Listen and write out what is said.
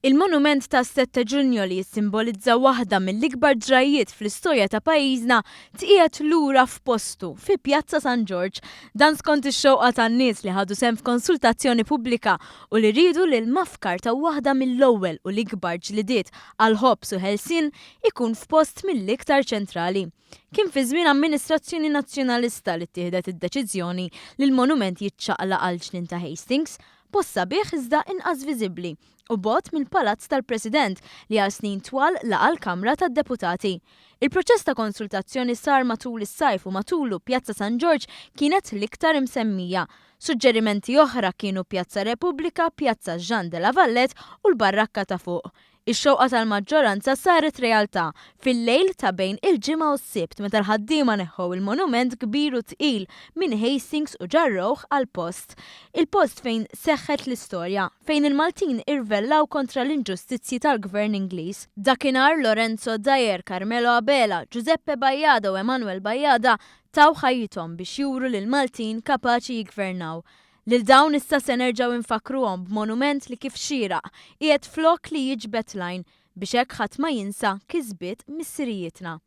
Il-monument ta' 7 Ġunju li jissimbolizza waħda mill-ikbar ġrajiet fl-istorja ta' pajjiżna tqiegħed lura f'postu fi Pjazza San George, dan skont ix-xewqa tan-nies li ħadu sehem f'konsultazzjoni pubblika u li riedu li l-mafkar ta' waħda mill-ewwel u l-ikbar ġlidiet għal ħobs u ħelsien ikun f'post mill-iktar ċentrali. Kien fi żmien amministrazzjoni nazzjonalista li ttieħdet id-deċiżjoni li l-monument jiċċaqlaq għal ġnien ta' Hastings, post sabiħ iżda inqas viżibbli u bogħod mill-Palazz tal-President li għal snin twal laqa l-Kamra tad-Deputati. Il-proċess ta' konsultazzjoni sar matul is-sajf u matulu Pjazza San George kienet l-iktar imsemmija. Suġġerimenti oħra kienu Pjazza Repubblika, Pjazza Jean de la Valette u l-Barrakka ta' fuq. Ix-xewqa tal-maġġoranza saret realtà fil-lejl ta' bejn il-ġimgħa u s-sibt meta l-ħaddiema neħħew il-monument kbir u tqil minn Hastings u ġarrowh għall-post. Il-post fejn seħħet l-istorja, fejn il-Maltin irvellaw kontra l-inġustizzji tal-Gvern Ingliż. Dakinhar Lorenzo Dyer, Carmelo Abela, Giuseppe Bajada u Emanuel Bajada taw ħajjithom biex juru lil Maltin kapaċi jiggvernaw. Lil dawn issa se nerġgħu infakruhom b'monument li kif xieraq qiegħed flok li jiġbed lajn biex hekk ħadd ma jinsa kisbiet missirijietna.